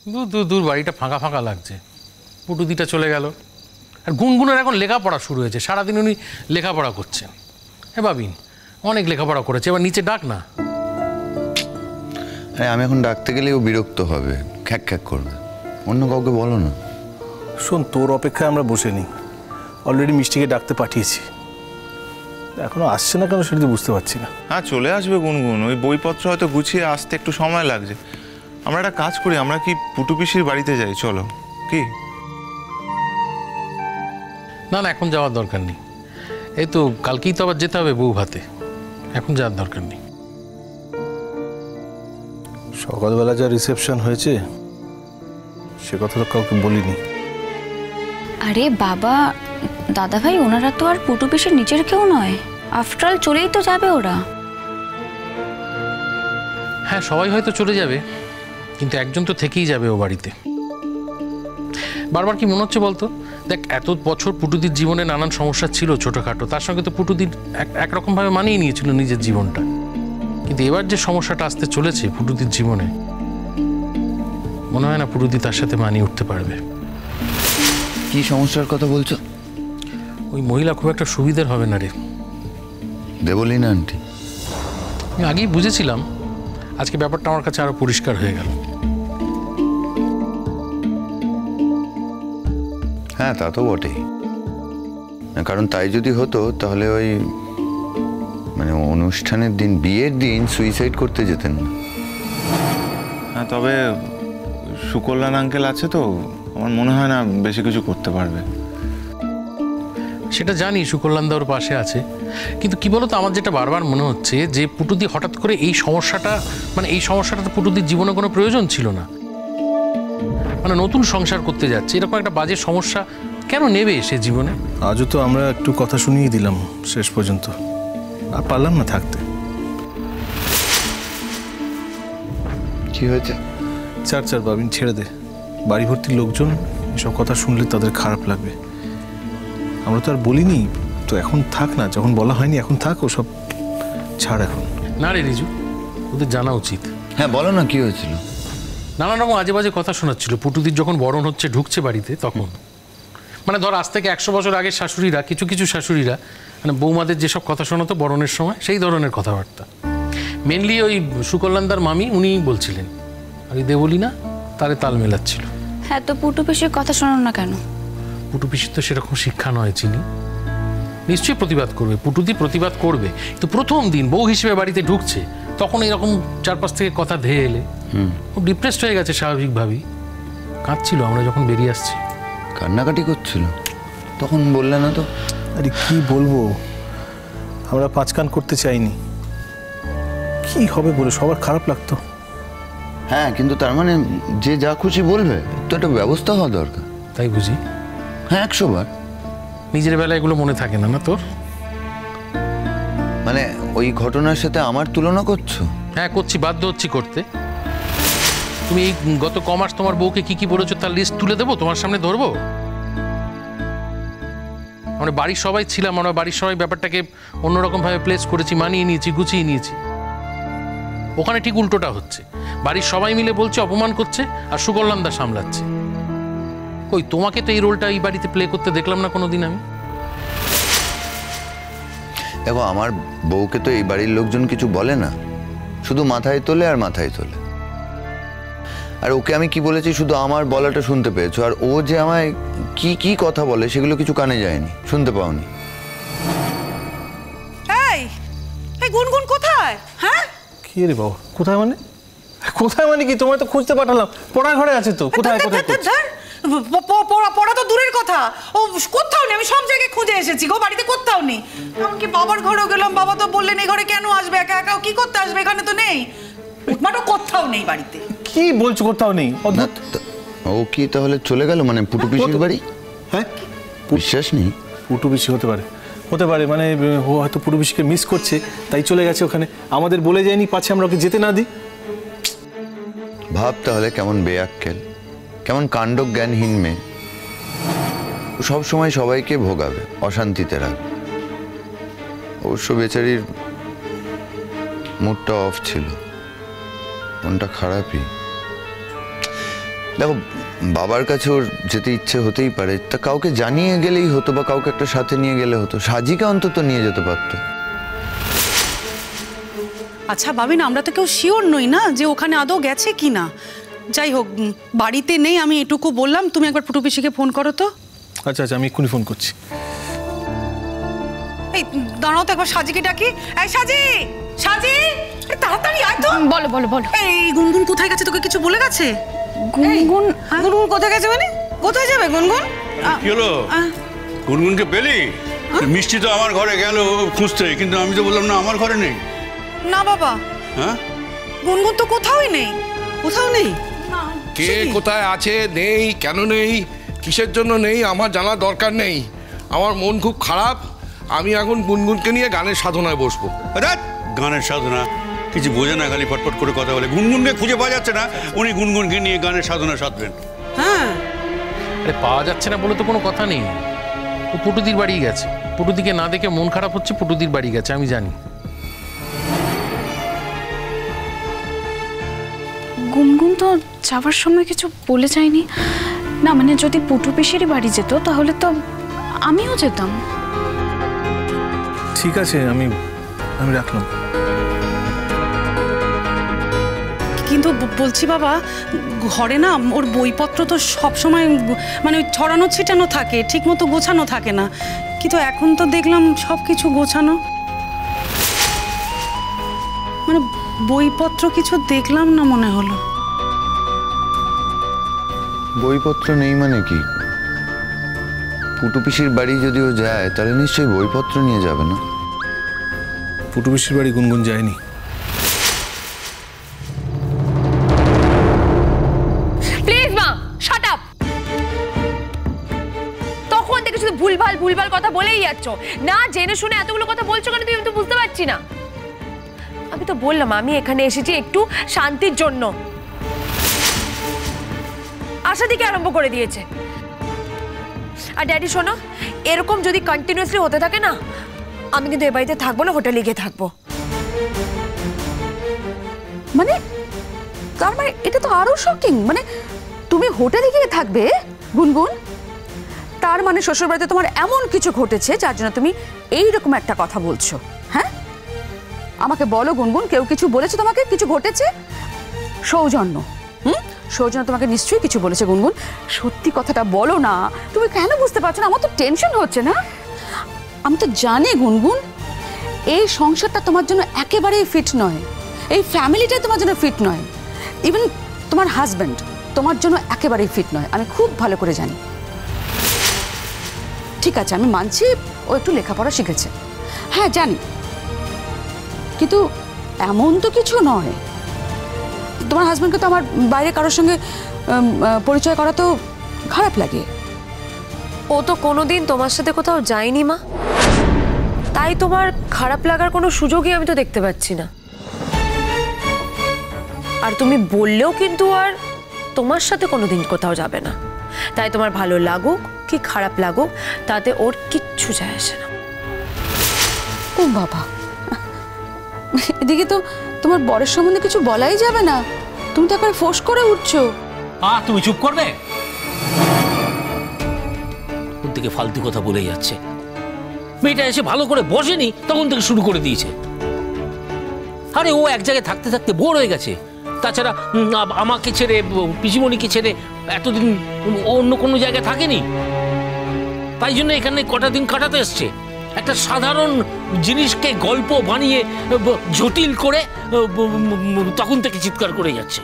দূর দূর দূর, বাড়িটা ফাঁকা ফাঁকা লাগছে। পুটুদিটা চলে গেল, আর গুনগুনের এখন লেখাপড়া শুরু হয়েছে, সারাদিন উনি লেখাপড়া করছেন। হ্যাঁ বাবিন, অনেক লেখাপড়া করেছে, এবার নিচে ডাক না। হ্যাঁ, আমি এখন ডাকতে গেলেও বিরক্ত হবে, খ্যাক খ্যাক করবে। অন্য কাউকে বলো না। শোন, তোর অপেক্ষায় আমরা বসে নিই, অলরেডি মিষ্টিকে ডাকতে পাঠিয়েছি, এখনো আসছে না কেন সেটা বুঝতে পারছি না। হ্যাঁ, চলে আসবে গুনগুন, ওই বইপত্র হয়তো গুছিয়ে আসতে একটু সময় লাগছে। আমরা একটা কাজ করি, আমরা কি পুটু পিসির বাড়িতে যাই, চলো। কি? না না, এখন যাওয়ার দরকার নেই, এই তো কালকেই তো আবার যেতে হবে বউ ভাতে, এখন যাওয়ার দরকার নেই। সকালবেলা যা রিসেপশন হয়েছে সে কথা তো কাউকে বলিনি। আরে বাবা, দাদা ভাই, ওনারা তো আর পুটু পিসের নিচের কেউ নয়, আফটার অল চলেই তো যাবে ওরা। হ্যাঁ, সবাই হয়তো চলে যাবে, কিন্তু একজন তো থেকেই যাবে ও বাড়িতে। বারবার কি মনে হচ্ছে বলতো, দেখ এত বছর পুটুদির জীবনে নানান সমস্যা ছিল ছোটোখাটো, তার সঙ্গে তো পুটুদির একরকমভাবে মানিয়ে নিয়েছিল নিজের জীবনটা, কিন্তু এবার যে সমস্যাটা আসতে চলেছে পুটুদির জীবনে, মনে হয় না পুটুদি তার সাথে মানিয়ে উঠতে পারবে। কি সমস্যার কথা বলছো? ওই মহিলা খুব একটা সুবিধার হবে না রে। দেবলীনা আন্টি? আমি আগেই বুঝেছিলাম, আজকে ব্যাপারটা আমার কাছে আরো পরিষ্কার হয়ে গেল। হ্যাঁ, তা তো বটেই, কারণ তাই যদি হতো তাহলে ওই মানে অনুষ্ঠানের দিন, বিয়ের দিন সুইসাইড করতে যেতেন না। হ্যাঁ, তবে সুকল্যাণ আঙ্কেল আছে তো, আমার মনে হয় না বেশি কিছু করতে পারবে। সেটা জানি, সুকল্যাণদা ওর পাশে আছে, কিন্তু কি বলতো, আমার যেটা বারবার মনে হচ্ছে যে পুটুদি হঠাৎ করে এই সমস্যাটা তো পুটুদির জীবনে কোনো প্রয়োজন ছিল না, মানে নতুন সংসার করতে যাচ্ছে, এরকম একটা বাজে সমস্যা কেন নেবে সে জীবনে? আজও তো আমরা একটু কথা শুনিয়ে দিলাম শেষ পর্যন্ত, আর পারলাম না থাকতে। কি হয়েছে? চার বাবিন, ছেড়ে দে, বাড়ি ভর্তি লোকজন, এসব কথা শুনলে তাদের খারাপ লাগবে। আমরা তো আর বলিনি তো, এখন থাক না, যখন বলা হয়নি এখন থাক, ও সব ছাড় এখন। না রে রিজু, ওদের জানা উচিত। হ্যাঁ বলো না, কি হয়েছিল? নানান রকম আজে বাজে কথা শোনাচ্ছিল পুটুদির যখন বরণ হচ্ছে, ঢুকছে বাড়িতে, তখন মানে ধর আজ থেকে 100 বছর আগের শাশুড়িরা, কিছু কিছু শাশুড়িরা মানে বৌমাদের যেসব কথা শোনাতো বরণের সময়, সেই ধরনের কথাবার্তা। মেনলি ওই সুকল্যাণদার মামি উনি বলছিলেন, আর এই দেবলীনা তারে তাল মেলাচ্ছিল। হ্যাঁ, তো পুটু পিসের কথা শোনো না কেন? পুটু পিসির তো সেরকম শিক্ষা নয় চিনি, নিশ্চয়ই প্রতিবাদ করবে, পুটুদি প্রতিবাদ করবে, তো প্রথম দিন বউ হিসেবে বাড়িতে ঢুকছে, তখন এরকম চারপাশ থেকে কথা ধেয়ে এলে খুব ডিপ্রেসড হয়ে গেছে স্বাভাবিকভাবেই, কাঁদছিল আমরা যখন বেরিয়ে আসছি। কান্নাকাটি করছিল তখন, বললে না তো? আরে কি বলবো, আমরা পাঁচ কান করতে চাইনি, কি হবে বলে সবার খারাপ লাগতো। হ্যাঁ, কিন্তু তার মানে যে যা খুশি বলবে, তো একটা ব্যবস্থা হওয়া দরকার। তাই বুঝি? হ্যাঁ, 100 বার। নিজের বেলায় এগুলো মনে থাকে না, না তোর? মানে ওই ঘটনার সাথে আমার তুলনা করছো? হ্যাঁ করছি, বাধ্য হচ্ছি করতে। তুমি এই গত কমাস তোমার বউকে কি কি বলেছো তার লিস্ট তুলে দেবো, তোমার সামনে ধরবো? আমরা বাড়ির সবাই ছিলাম, আমরা বাড়ির সবাই ব্যাপারটাকে অন্যরকম ভাবে প্লেস করেছি, মানিয়ে নিয়েছি, গুছিয়ে নিয়েছি। ওখানে ঠিক উল্টোটা হচ্ছে, বাড়ির সবাই মিলে বলছে, অপমান করছে, আর সুকল্যাণদা সামলাচ্ছে। কই, তোমাকে তো এই রোলটা এই বাড়িতে প্লে করতে দেখলাম না কোনোদিন আমি। দেখো, আমার বউকে তো এই বাড়ির লোকজন কিছু বলে না, শুধু মাথায় তোলে আর মাথায় তোলে। আর ওকে আমি কি বলেছি শুধু আমার বলাটা শুনতে পেয়েছো, আর ও যে আমায় কি কি কথা বলে সেগুলো কিছু কানে যায়নি, শুনতে পাওনি। এই এই গুনগুন কোথায়? হ্যাঁ, কি রে বাবা, কোথায় মানে? কোথায় মানে কি, তোমায় তো খুঁজতে পাঠালাম, পড়া ঘরে আছে তো। কোথায় কোথায়? পড়া তো দূরের কথা, ও কোথাও নেই, আমি সব জায়গায় খুঁজে এসেছি গো, বাড়িতে কোথাও নেই। এমনকি বাবার ঘরেও গেলাম, বাবা তো বললেন এই ঘরে কেন আসবে, একা একা কি করতে আসবে, এখানে তো নেই, উঠমাটো কোথাও নেই বাড়িতে। কি বলছো কোথাও নেই? ও কি তাহলে চলে গেল মানে পুটু পিসির বাড়ি? হ্যাঁ, বিশ্বাস নেই? পুটু পিসি হতে পারে, হতে পারে, মানে ও হয়তো পুটু পিসিকে মিস করছে তাই চলে গেছে ওখানে, আমাদের বলে যায়নি, পাছে আমরা ওকে যেতে না দিই। ভাব তাহলে কেমন বেয়াক্কেল, কেমন কাণ্ডজ্ঞানহীন মেয়ে। ও সব সময় সবাইকে ভোগাবে, অশান্তিতে রাখবে। অবশ্য বেচারির মুডটা অফ ছিল, মনটা খারাপই। দেখো, বাবার কাছে ওর যেতে ইচ্ছে হতেই পারে, তা কাউকে জানিয়ে গেলেই হতো, বা কাউকে একটা সাথে নিয়ে গেলে হতো। সাজিকে অন্তত নিয়ে যেতে পারতো। আচ্ছা বাবিন, আমরা তো কেউ শিওর নই না যে ওখানে আদৌ গেছে কি না। যাই হোক, বাড়িতে নেই আমি এটুকু বললাম। তুমি একবার পুটু পিসিকে ফোন করো তো। আচ্ছা আচ্ছা, আমি এক্ষুনি ফোন করছি। এই দাঁড়াও তো, একবার সাজিকে ডাকি। এই সাজি, সাজি, তাড়াতাড়ি আয় তো। বলো বলো বলো। এই গুনগুন কোথায় গেছে? তোকে কিছু বলে গেছে? গুনগুন গুনগুন কোথায় গেছে মানে? কোথায় যাবে গুনগুন? কি হলো? গুনগুনকে পেলি? মিষ্টি তো আমার ঘরে গেল খুঁজতে, কিন্তু আমি তো বললাম না আমার ঘরে নেই। না বাবা, হ্যাঁ, গুনগুন তো কোথাওই নেই। কোথাও নেই? কে কোথায় আছে, নেই, কেন নেই, কিসের জন্য নেই আমার জানার দরকার নেই। আমার মন খুব খারাপ, আমি এখন গুনগুনকে নিয়ে গানের সাধনায় বসবো। গানের সাধনা কিছু বোঝে না, খালি ফটফট করে কথা বলে। গুনগুনকে খুঁজে পাওয়া যাচ্ছে না, উনি গুনগুনকে নিয়ে গানের সাধনা সাধবেন। হ্যাঁ, আরে পাওয়া যাচ্ছে না বলে তো কোনো কথা নেই। ও পুটুদির বাড়ি গেছে। পুটুদিকে না দেখে মন খারাপ হচ্ছে, পুটুদির বাড়ি গেছে, আমি জানি। গুনগুন তো যাওয়ার সময় কিছু বলে যায়নি না। মানে যদি পুটু পিসির বাড়ি যেত তাহলে তো আমিও যেতাম। ঠিক আছে, আমি রাখলাম। কিন্তু বলছি বাবা, ঘরে না ওর বইপত্র তো সব সময় মানে ছড়ানো ছিটানো থাকে, ঠিক মতো গোছানো থাকে না। কিন্তু এখন তো দেখলাম সব কিছু গোছানো। মানে বইপত্র কিছু দেখলাম না মনে হলো। বইপত্র নেই মানে কি? পুটু পিসির বাড়ি যদি ও যায় তাহলে নিশ্চয়ই বইপত্র নিয়ে যাবে না? পুটু পিসির বাড়ি গুনগুন যায়নি। প্লিজ মা, শাট আপ। তখন থেকে শুধু ভুলভাল কথা বলেই যাচ্ছ। না জেনে শুনে এতগুলো কথা বলছো কেন তুমি? আমি তো বুঝতে পারছি না। আমি তো বললাম আমি এখানে এসেছি একটু শান্তির জন্য। আশা থেকে আরম্ভ করে দিয়েছে। আর ড্যাডি শোনো, এরকম যদি কন্টিনিউয়াসলি হতে থাকে না, আমি কিন্তু এ বাড়িতে থাকবো না, হোটেলে গিয়ে থাকবো। মানে তার মানে এটা তো আরো শকিং। মানে তুমি হোটেলে গিয়ে থাকবে গুনগুন? তার মানে শ্বশুরবাড়িতে তোমার এমন কিছু ঘটেছে যার জন্য তুমি এইরকম একটা কথা বলছো? হ্যাঁ, আমাকে বলো গুনগুন, কেউ কিছু বলেছে তোমাকে? কিছু ঘটেছে? সৌজন্য, সৌজন্য তোমাকে নিশ্চয়ই কিছু বলেছে গুনগুন। সত্যি কথাটা বলো না। তুমি কেন বুঝতে পারছো না? আমার তো টেনশন হচ্ছে না। আমি তো জানি গুনগুন, এই সংসারটা তোমার জন্য একেবারেই ফিট নয়। এই ফ্যামিলিটাই তোমার জন্য ফিট নয়। ইভেন তোমার হাজব্যান্ড তোমার জন্য একেবারেই ফিট নয়। আমি খুব ভালো করে জানি। ঠিক আছে, আমি মানছি ও একটু লেখাপড়া শিখেছে, হ্যাঁ জানি, কিন্তু এমন তো কিছু নয়। তোমার হাজব্যান্ডকে তো আমার বাইরে কারোর সঙ্গে পরিচয় করা তো খারাপ লাগে। ও তো কোনোদিন তোমার সাথে কোথাও যায়নি মা, তাই তোমার খারাপ লাগার কোনো সুযোগই আমি তো দেখতে পাচ্ছি না। আর তুমি বললেও কিন্তু আর তোমার সাথে কোনোদিন কোথাও যাবে না। তাই তোমার ভালো লাগুক কি খারাপ লাগুক তাতে ওর কিচ্ছু যায় আসে না। ও বাবা, এদিকে তো তোমার বরের সম্বন্ধে কিছু বলাই যাবে না। তুমি তো এখন ফোর্স করে উঠছো। তুমি চুপ করবে? ওর দিকে ফালতু কথা বলে যাচ্ছে। মেয়েটা এসে ভালো করে বসেনি তখন থেকে শুরু করে দিয়েছে। আরে ও এক জায়গায় থাকতে থাকতে বোর হয়ে গেছে। তাছাড়া আমাকে ছেড়ে, পিসিমণিকে ছেড়ে এতদিন অন্য কোনো জায়গায় থাকেনি, তাই জন্য এখানে কটা দিন কাটাতে এসছে। একটা সাধারণ জিনিসকে গল্প বানিয়ে জটিল করে তখন থেকে চিৎকার করে যাচ্ছে।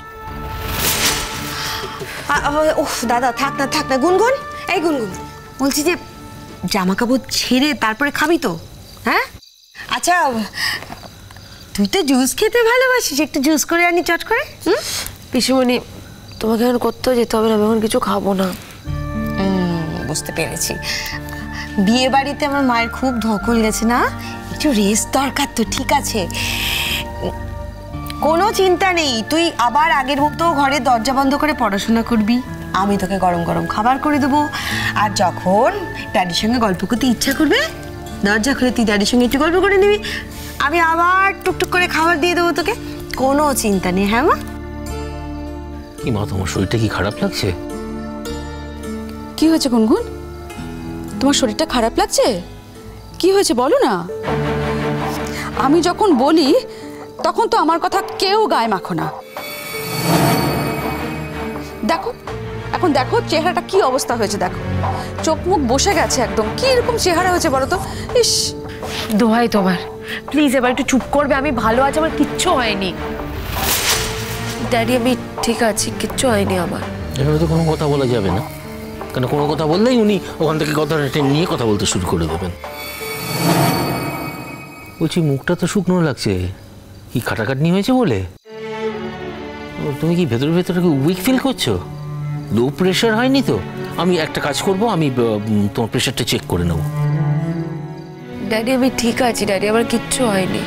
ওহ দাদা, থাক না গুনগুন। এই গুনগুন, বলছি যে জামা কাপড় ছেড়ে তারপরে খাবি তো? হ্যাঁ আচ্ছা, তুই তো জুস খেতে ভালোবাসিস, একটু জুস করে আনি চট করে। পিসিমণি, তোমাকে এখন কোথাও যেতে হবে না, আমি এখন কিছু খাবো না। বুঝতে পেরেছি, বিয়ে বাড়িতে আমার মায়ের খুব ধকল গেছে না, একটু রেস্ট দরকার তো। ঠিক আছে, কোনো চিন্তা নেই, তুই আবার আগের মতো ঘরে দরজা বন্ধ করে পড়াশোনা করবি। আমি তোকে গরম গরম খাবার করে দেবো। আর যখন ড্যাডির সঙ্গে গল্প করতে ইচ্ছা করবে, দরজা খুলে তুই ড্যাডির সঙ্গে একটু গল্প করে নিবি, আমি আবার টুকটুক করে খাবার দিয়ে দেবো তোকে। কোনো চিন্তা নেই। হ্যাঁ মা? কি মা, তোমার শরীরটা কি খারাপ লাগছে? কি হয়েছে গুনগুন? তোমার শরীরটা খারাপ লাগছে? কি হয়েছে বলো না। আমি যখন বলি তখন তো আমার কথা কেউ গায়ে মাখো না। দেখো এখন দেখো চেহারাটা কি অবস্থা হয়েছে, দেখো চোখ মুখ বসে গেছে একদম। কি এরকম চেহারা হয়েছে বলো তো? ইস, দোহাই তোমার, প্লিজ এবার একটু চুপ করবে। আমি ভালো আছি, আমার কিচ্ছু হয়নি ড্যাডি, আমি ঠিক আছি, কিচ্ছু হয়নি আমার। এভাবে তো কোনো কথা বলা যাবে না, কেন কোনো কথা বললেই উনি ওখান থেকে কথাটা টেনে নিয়ে কথা বলতে শুরু করে দেবেন। বলছি মুখটা তো শুকনো লাগছে, কি খাটাখাটনি হয়েছে বলে? তুমি কি ভেতরে ভেতরে কি উইক ফিল করছো? লো প্রেশার হয়নি তো? আমি একটা কাজ করব, আমি তোমার প্রেশারটা চেক করে নেব। ড্যাডি আমি ঠিক আছি ড্যাডি, আমার কিচ্ছু হয়নি।